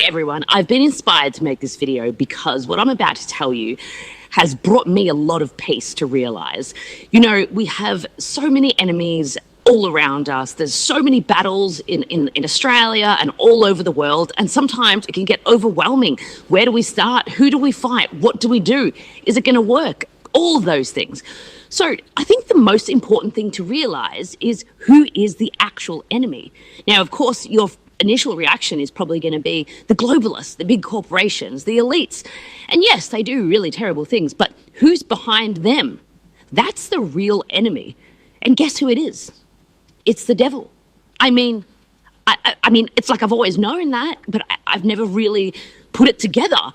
Hi everyone, I've been inspired to make this video because what I'm about to tell you has brought me a lot of peace to realize. You know, we have so many enemies all around us. There's so many battles in Australia and all over the world, and sometimes it can get overwhelming. Where do we start? Who do we fight? What do we do? Is it going to work? All of those things. So I think the most important thing to realize is who is the actual enemy. Now, of course, your initial reaction is probably going to be the globalists, the big corporations, the elites. And yes, they do really terrible things, but who's behind them? That's the real enemy. And guess who it is? It's the devil. I mean, it's like I've always known that, but I've never really put it together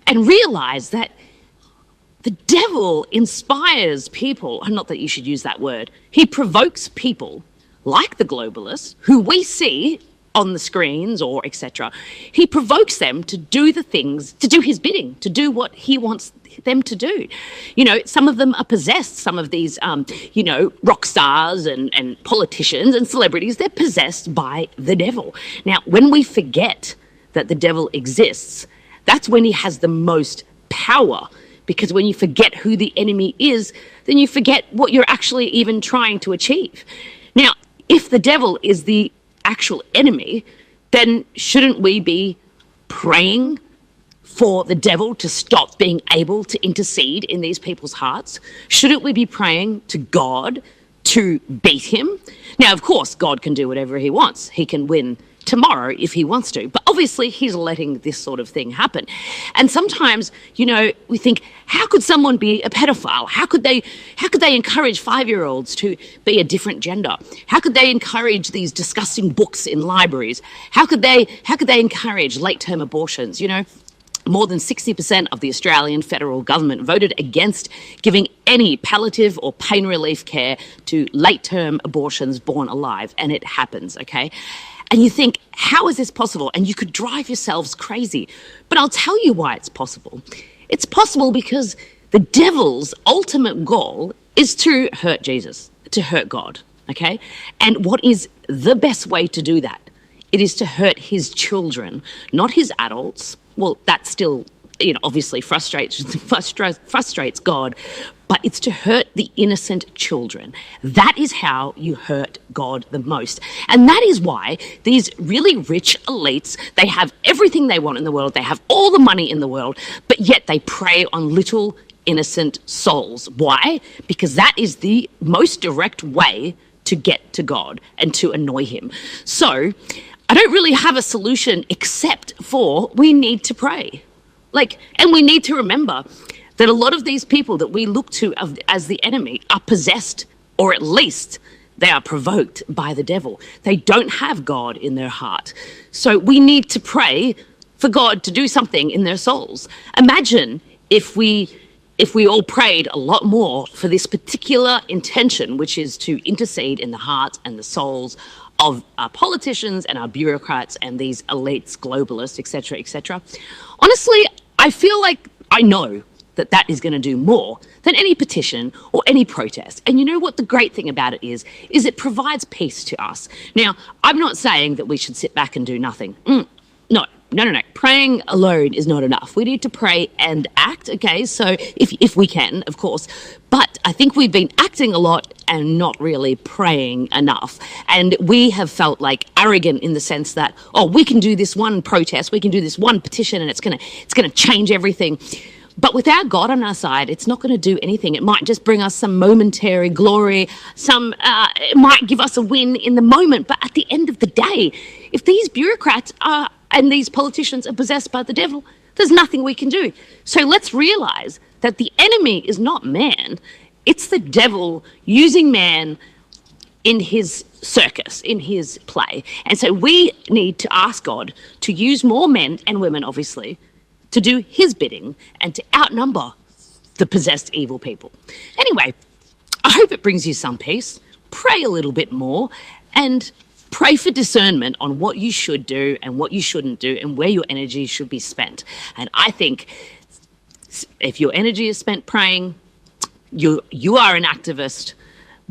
and realized that the devil inspires people. Not that you should use that word. He provokes people like the globalists who we see on the screens or etc. He provokes them to do the things, to do his bidding, to do what he wants them to do. You know, some of them are possessed. Some of these, rock stars and politicians and celebrities, they're possessed by the devil. Now, when we forget that the devil exists, that's when he has the most power. Because when you forget who the enemy is, then you forget what you're actually even trying to achieve. Now, if the devil is the actual enemy, then shouldn't we be praying for the devil to stop being able to intercede in these people's hearts? Shouldn't we be praying to God to beat him? Now, of course, God can do whatever he wants. He can win tomorrow if he wants to, but obviously he's letting this sort of thing happen. And sometimes, you know, we think, how could someone be a pedophile? How could they encourage 5-year-olds to be a different gender? How could they encourage these disgusting books in libraries? How could they encourage late-term abortions? You know, more than 60% of the Australian federal government voted against giving any palliative or pain relief care to late-term abortions born alive, and it happens, okay? And you think, how is this possible? And you could drive yourselves crazy. But I'll tell you why it's possible. It's possible because the devil's ultimate goal is to hurt Jesus, to hurt God, okay? And what is the best way to do that? It is to hurt his children, not his adults. Well, that still, you know, obviously frustrates God, but it's to hurt the innocent children. That is how you hurt God the most. And that is why these really rich elites, they have everything they want in the world, they have all the money in the world, but yet they prey on little innocent souls. Why? Because that is the most direct way to get to God and to annoy him. So I don't really have a solution except for we need to pray. And we need to remember that a lot of these people that we look to as the enemy are possessed, or at least they are provoked by the devil. They don't have God in their heart. So we need to pray for God to do something in their souls. Imagine if we all prayed a lot more for this particular intention, which is to intercede in the hearts and the souls of our politicians and our bureaucrats and these elites, globalists, etc., etc. Honestly, I feel like I know that is going to do more than any petition or any protest. And you know what the great thing about it is it provides peace to us. Now, I'm not saying that we should sit back and do nothing. No. Praying alone is not enough. We need to pray and act, okay? So if we can, of course. But I think we've been acting a lot and not really praying enough. And we have felt like arrogant in the sense that, oh, we can do this one protest, we can do this one petition, and it's gonna change everything. But without God on our side, it's not going to do anything. It might just bring us some momentary glory. It might give us a win in the moment. But at the end of the day, if these bureaucrats and these politicians are possessed by the devil, there's nothing we can do. So let's realize that the enemy is not man. It's the devil using man in his circus, in his play. And so we need to ask God to use more men and women, obviously, to do his bidding and to outnumber the possessed evil people. Anyway, I hope it brings you some peace. Pray a little bit more and pray for discernment on what you should do and what you shouldn't do and where your energy should be spent. And I think if your energy is spent praying, you are an activist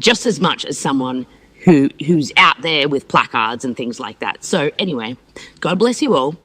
just as much as someone who's out there with placards and things like that. So anyway, God bless you all.